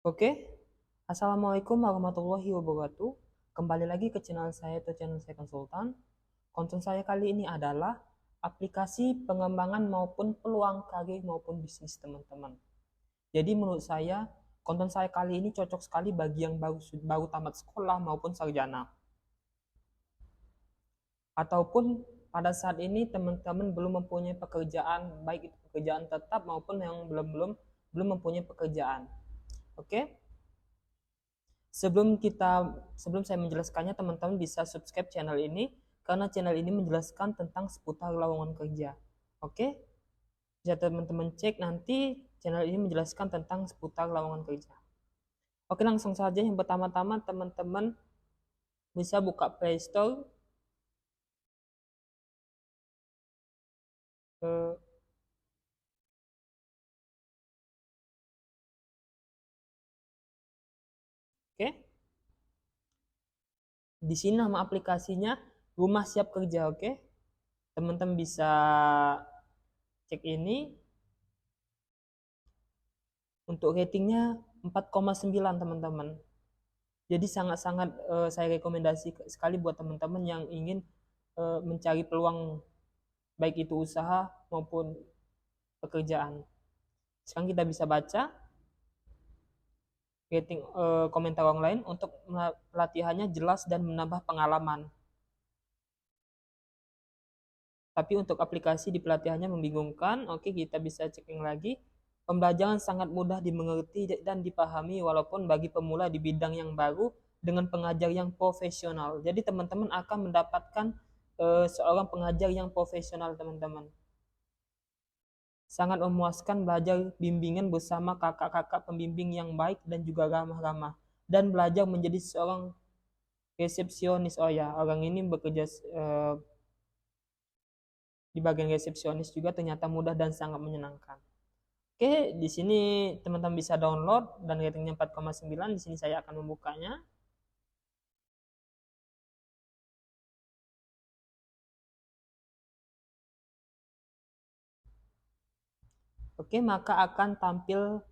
Oke, Assalamualaikum warahmatullahi wabarakatuh. Kembali lagi ke channel saya atau channel saya konsultan. Konten saya kali ini adalah aplikasi pengembangan maupun peluang karir maupun bisnis teman-teman. Jadi menurut saya konten saya kali ini cocok sekali bagi yang baru tamat sekolah maupun sarjana. Ataupun pada saat ini teman-teman belum mempunyai pekerjaan, baik itu pekerjaan tetap maupun yang belum mempunyai pekerjaan. Oke? Sebelum saya menjelaskannya, teman-teman bisa subscribe channel ini karena channel ini menjelaskan tentang seputar lowongan kerja. Oke? Bisa teman-teman cek nanti channel ini menjelaskan tentang seputar lowongan kerja. Oke, langsung saja. Yang pertama-tama teman-teman bisa buka Play Store. Oke? Di sini nama aplikasinya Rumah Siap Kerja, oke? Teman-teman bisa cek ini. Untuk ratingnya 4,9 teman-teman. Jadi sangat-sangat saya rekomendasi sekali buat teman-teman yang ingin mencari peluang baik itu usaha maupun pekerjaan. Sekarang kita bisa baca rating komentar orang lain. Untuk pelatihannya jelas dan menambah pengalaman. Tapi untuk aplikasi di pelatihannya membingungkan. Oke, kita bisa checking lagi. Pembelajaran sangat mudah dimengerti dan dipahami walaupun bagi pemula di bidang yang baru dengan pengajar yang profesional. Jadi teman-teman akan mendapatkan seorang pengajar yang profesional, teman-teman. Sangat memuaskan belajar bimbingan bersama kakak-kakak pembimbing yang baik dan juga ramah-ramah. Dan belajar menjadi seorang resepsionis. Oh ya, orang ini bekerja di bagian resepsionis juga ternyata mudah dan sangat menyenangkan. Oke, di sini teman-teman bisa download dan ratingnya 4,9. Di sini saya akan membukanya. Oke, maka akan tampil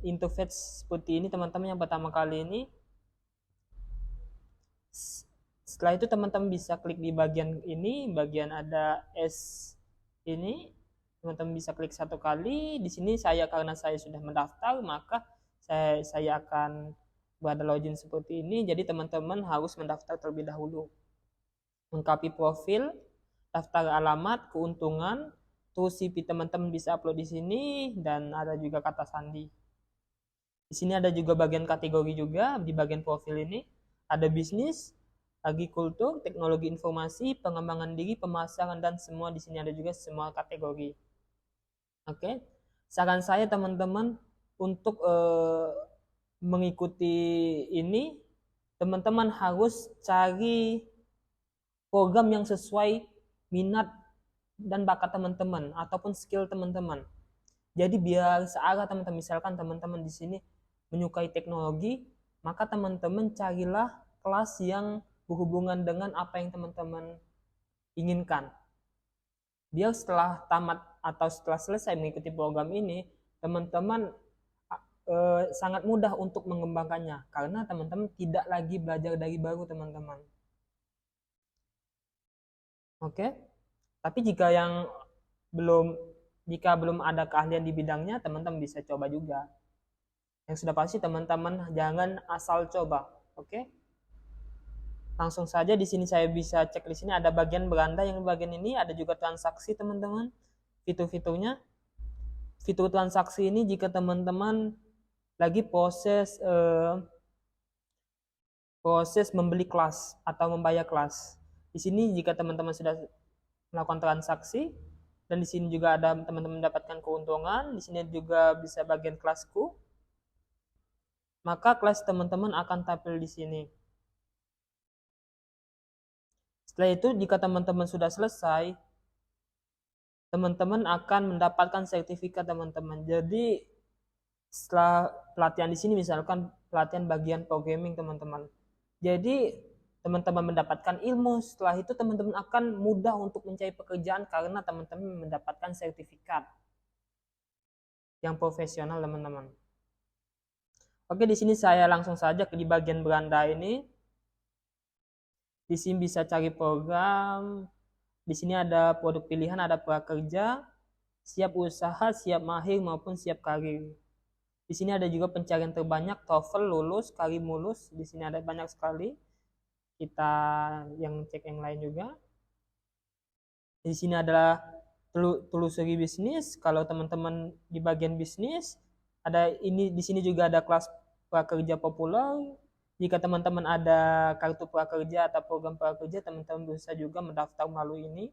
interface seperti ini, teman-teman. Yang pertama kali ini. Setelah itu teman-teman bisa klik di bagian ini, bagian ada S ini. Teman-teman bisa klik satu kali. Di sini karena saya sudah mendaftar, maka saya akan berada login seperti ini. Jadi teman-teman harus mendaftar terlebih dahulu. Lengkapi profil, daftar alamat, keuntungan, terus CV teman-teman bisa upload di sini, dan ada juga kata sandi. Di sini ada juga bagian kategori juga. Di bagian profil ini ada bisnis, agrikultur, teknologi informasi, pengembangan diri, pemasaran, dan semua. Di sini ada juga semua kategori. Oke, saran saya teman-teman untuk mengikuti ini, teman-teman harus cari program yang sesuai minat dan bakat teman-teman ataupun skill teman-teman. Jadi biar searah teman-teman. Misalkan teman-teman di sini menyukai teknologi, maka teman-teman carilah kelas yang berhubungan dengan apa yang teman-teman inginkan. Biar setelah tamat atau setelah selesai mengikuti program ini, teman-teman sangat mudah untuk mengembangkannya karena teman-teman tidak lagi belajar dari baru, teman-teman. Oke. Tapi jika belum ada keahlian di bidangnya, teman-teman bisa coba juga. Yang sudah pasti teman-teman jangan asal coba. Oke. Langsung saja di sini saya bisa cek di sini ada bagian beranda, yang bagian ini ada juga transaksi, teman-teman. Fitur-fiturnya. Fitur transaksi ini jika teman-teman lagi proses membeli kelas atau membayar kelas. Di sini jika teman-teman sudah melakukan transaksi, dan di sini juga ada teman-teman mendapatkan keuntungan. Di sini juga bisa bagian kelasku. Maka kelas teman-teman akan tampil di sini. Setelah itu jika teman-teman sudah selesai, teman-teman akan mendapatkan sertifikat, teman-teman. Jadi setelah pelatihan di sini misalkan pelatihan bagian programming, teman-teman. Jadi teman-teman mendapatkan ilmu. Setelah itu teman-teman akan mudah untuk mencari pekerjaan karena teman-teman mendapatkan sertifikat yang profesional, teman-teman. Oke, di sini saya langsung saja di bagian beranda ini. Di sini bisa cari program. Di sini ada produk pilihan, ada prakerja, siap usaha, siap mahir maupun siap karir. Di sini ada juga pencarian terbanyak, TOEFL lulus, karir mulus. Di sini ada banyak sekali. Kita yang cek yang lain juga. Di sini adalah telusuri bisnis. Kalau teman-teman di bagian bisnis, ada ini di sini juga ada kelas prakerja populer. Jika teman-teman ada kartu prakerja atau program prakerja, teman-teman bisa juga mendaftar melalui ini.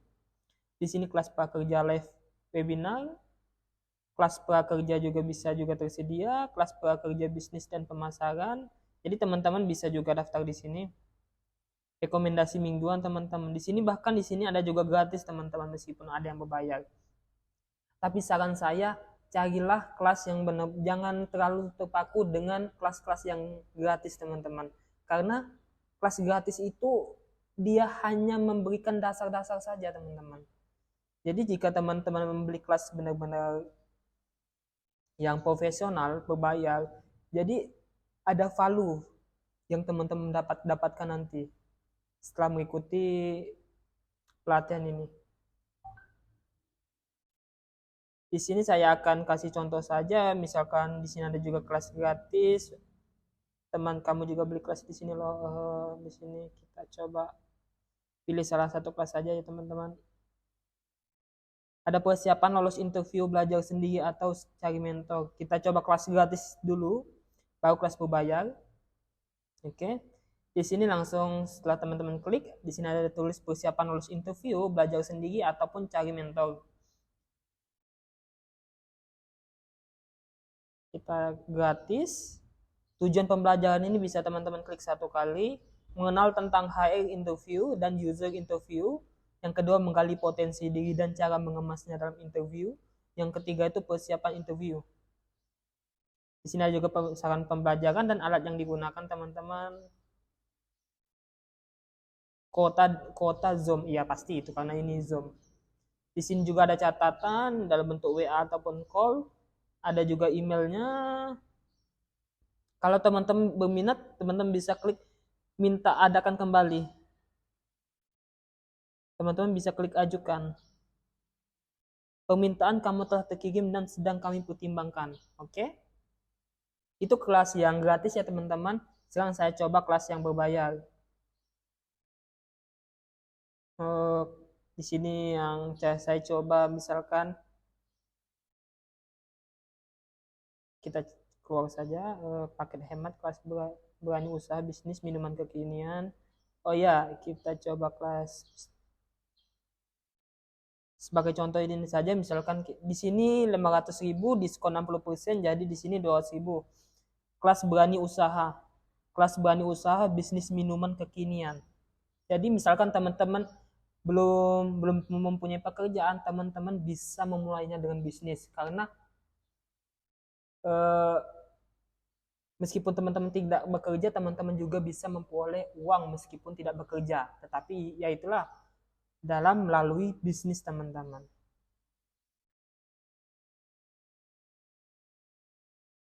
Di sini kelas prakerja live webinar, kelas prakerja juga bisa juga tersedia, kelas prakerja bisnis dan pemasaran. Jadi teman-teman bisa juga daftar di sini. Rekomendasi mingguan teman-teman. Di sini bahkan di sini ada juga gratis teman-teman meskipun ada yang berbayar. Tapi saran saya carilah kelas yang benar, jangan terlalu terpaku dengan kelas-kelas yang gratis teman-teman. Karena kelas gratis itu dia hanya memberikan dasar-dasar saja teman-teman. Jadi jika teman-teman membeli kelas benar-benar yang profesional berbayar, jadi ada value yang teman-teman dapatkan nanti setelah mengikuti pelatihan ini. Di sini saya akan kasih contoh saja, misalkan di sini ada juga kelas gratis. Teman kamu juga beli kelas di sini loh. Di sini kita coba pilih salah satu kelas saja ya teman-teman. Ada persiapan lolos interview, belajar sendiri atau cari mentor. Kita coba kelas gratis dulu, baru kelas berbayar. Oke. Di sini langsung setelah teman-teman klik, di sini ada tulis persiapan lolos interview, belajar sendiri ataupun cari mentor. Kita gratis. Tujuan pembelajaran ini bisa teman-teman klik satu kali, mengenal tentang HR interview dan user interview. Yang kedua, menggali potensi diri dan cara mengemasnya dalam interview. Yang ketiga itu persiapan interview. Di sini ada juga saran pembelajaran dan alat yang digunakan teman-teman. Kuota Zoom, iya pasti itu karena ini Zoom. Di sini juga ada catatan dalam bentuk WA ataupun call. Ada juga emailnya. Kalau teman-teman berminat, teman-teman bisa klik minta adakan kembali. Teman-teman bisa klik ajukan. Permintaan kamu telah terkirim dan sedang kami pertimbangkan. Oke? Itu kelas yang gratis ya teman-teman. Sekarang saya coba kelas yang berbayar. Di sini yang saya coba misalkan kita keluar saja paket hemat kelas berani usaha bisnis minuman kekinian. Oh ya, kita coba kelas sebagai contoh ini saja, misalkan di sini 500.000 diskon 60%, jadi di sini 200.000. Kelas berani usaha bisnis minuman kekinian. Jadi misalkan teman-teman belum mempunyai pekerjaan, teman-teman bisa memulainya dengan bisnis karena meskipun teman-teman tidak bekerja, teman-teman juga bisa memperoleh uang meskipun tidak bekerja. Tetapi ya itulah dalam melalui bisnis teman-teman.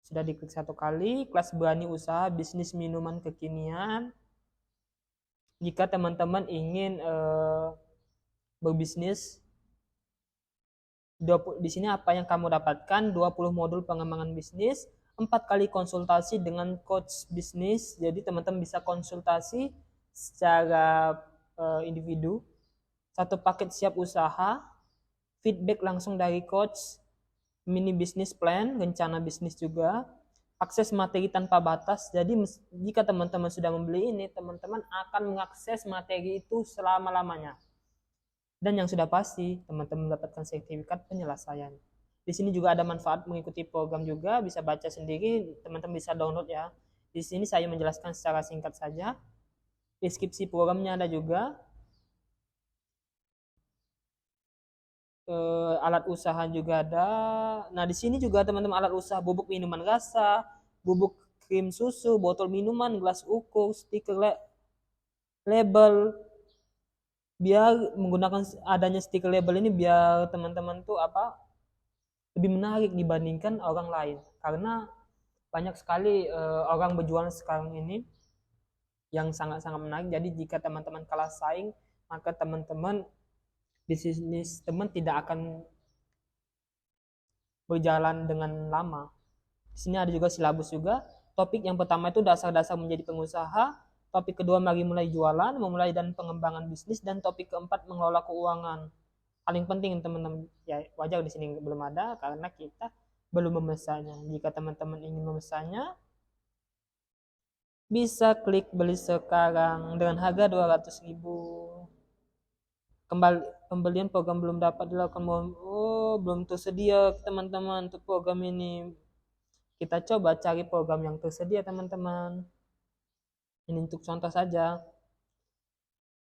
Sudah diklik satu kali, kelas berani usaha bisnis minuman kekinian. Jika teman-teman ingin berbisnis, di sini apa yang kamu dapatkan? 20 modul pengembangan bisnis, 4 kali konsultasi dengan coach bisnis. Jadi teman-teman bisa konsultasi secara individu. 1 paket siap usaha, feedback langsung dari coach, mini business plan, rencana bisnis juga, akses materi tanpa batas. Jadi jika teman-teman sudah membeli ini, teman-teman akan mengakses materi itu selama-lamanya. Dan yang sudah pasti, teman-teman mendapatkan sertifikat penyelesaian. Di sini juga ada manfaat mengikuti program juga, bisa baca sendiri, teman-teman bisa download ya. Di sini saya menjelaskan secara singkat saja. Deskripsi programnya ada juga. Alat usaha juga ada. Nah, di sini juga teman-teman alat usaha bubuk minuman rasa, bubuk krim susu, botol minuman, gelas ukur, stiker label. Biar menggunakan adanya stiker label ini biar teman-teman tuh lebih menarik dibandingkan orang lain. Karena banyak sekali orang berjualan sekarang ini yang sangat-sangat menarik. Jadi jika teman-teman kalah saing, maka teman-teman bisnis teman tidak akan berjalan dengan lama. Di sini ada juga silabus juga. Topik yang pertama itu dasar-dasar menjadi pengusaha. Topik kedua mulai jualan, memulai dan pengembangan bisnis, dan topik keempat mengelola keuangan. Paling penting teman-teman, ya wajar di sini belum ada karena kita belum memesannya. Jika teman-teman ingin memesannya, bisa klik beli sekarang dengan harga 200.000. Kembali pembelian program belum dapat dilakukan, belum tersedia teman-teman untuk program ini. Kita coba cari program yang tersedia teman-teman. Ini untuk contoh saja.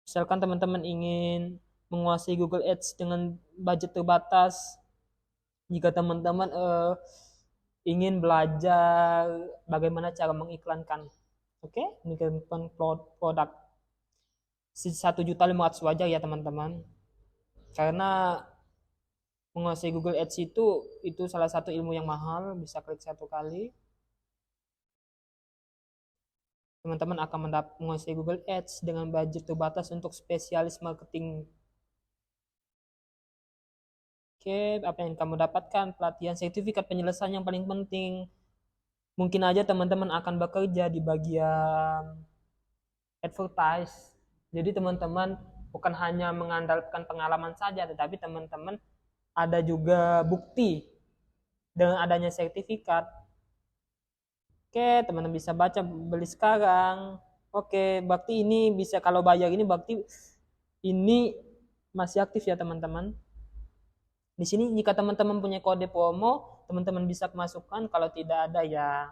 Misalkan teman-teman ingin menguasai Google Ads dengan budget terbatas. Jika teman-teman ingin belajar bagaimana cara mengiklankan, oke, mengiklankan produk 1.500.000 wajar ya teman-teman. Karena menguasai Google Ads itu salah satu ilmu yang mahal, bisa klik satu kali. Teman-teman akan menguasai Google Ads dengan budget terbatas untuk spesialis marketing. Oke, apa yang kamu dapatkan? Pelatihan sertifikat penyelesaian yang paling penting. Mungkin aja teman-teman akan bekerja di bagian advertise. Jadi teman-teman bukan hanya mengandalkan pengalaman saja, tetapi teman-teman ada juga bukti dengan adanya sertifikat. Oke, teman-teman bisa baca, beli sekarang. Oke, berarti ini bisa, kalau bayar ini berarti ini masih aktif ya teman-teman. Di sini jika teman-teman punya kode promo, teman-teman bisa masukkan. Kalau tidak ada ya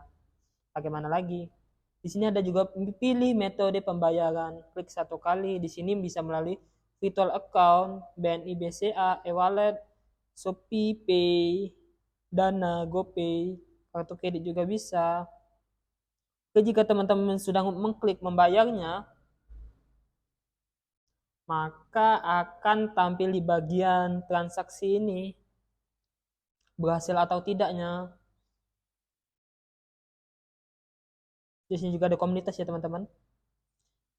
bagaimana lagi. Di sini ada juga pilih metode pembayaran. Klik satu kali. Di sini bisa melalui virtual account, BNI BCA, e-wallet, Shopee Pay, Dana, GoPay, kartu kredit juga bisa. Oke, jika teman-teman sudah mengklik membayarnya, maka akan tampil di bagian transaksi ini berhasil atau tidaknya. Di sini juga ada komunitas ya teman-teman.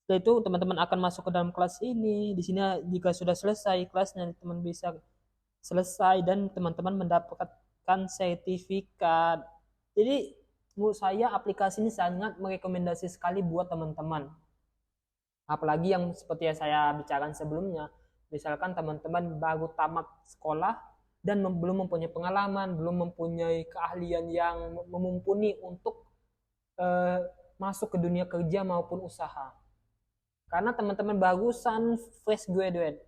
Setelah itu teman-teman akan masuk ke dalam kelas ini. Di sini jika sudah selesai kelasnya, teman bisa selesai dan teman-teman mendapatkan sertifikat. Jadi menurut saya aplikasi ini sangat merekomendasi sekali buat teman-teman. Apalagi yang seperti yang saya bicarakan sebelumnya, misalkan teman-teman baru tamat sekolah dan belum mempunyai pengalaman, belum mempunyai keahlian yang mumpuni untuk masuk ke dunia kerja maupun usaha. Karena teman-teman barusan fresh graduate,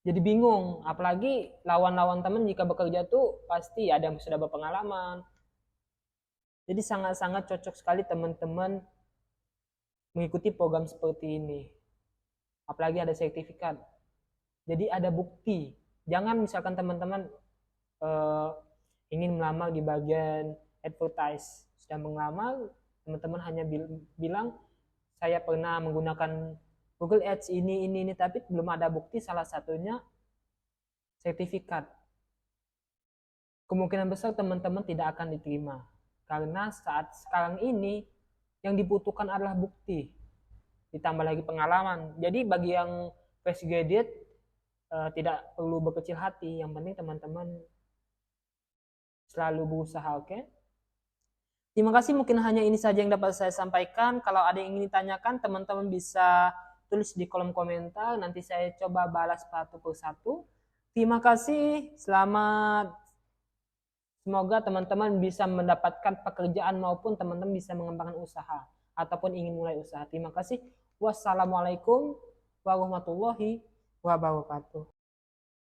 jadi bingung. Apalagi lawan-lawan teman jika bekerja tuh pasti ada yang sudah berpengalaman. Jadi sangat-sangat cocok sekali teman-teman mengikuti program seperti ini. Apalagi ada sertifikat. Jadi ada bukti. Jangan misalkan teman-teman ingin melamar di bagian advertise. Sudah melamar, teman-teman hanya bilang saya pernah menggunakan Google Ads ini, tapi belum ada bukti, salah satunya sertifikat. Kemungkinan besar teman-teman tidak akan diterima. Karena saat sekarang ini yang dibutuhkan adalah bukti, ditambah lagi pengalaman. Jadi bagi yang fresh graduate tidak perlu berkecil hati. Yang penting teman-teman selalu berusaha, oke? Terima kasih, mungkin hanya ini saja yang dapat saya sampaikan. Kalau ada yang ingin ditanyakan, teman-teman bisa tulis di kolom komentar. Nanti saya coba balas satu persatu. Terima kasih, selamat. Semoga teman-teman bisa mendapatkan pekerjaan maupun teman-teman bisa mengembangkan usaha ataupun ingin mulai usaha. Terima kasih. Wassalamualaikum warahmatullahi wabarakatuh.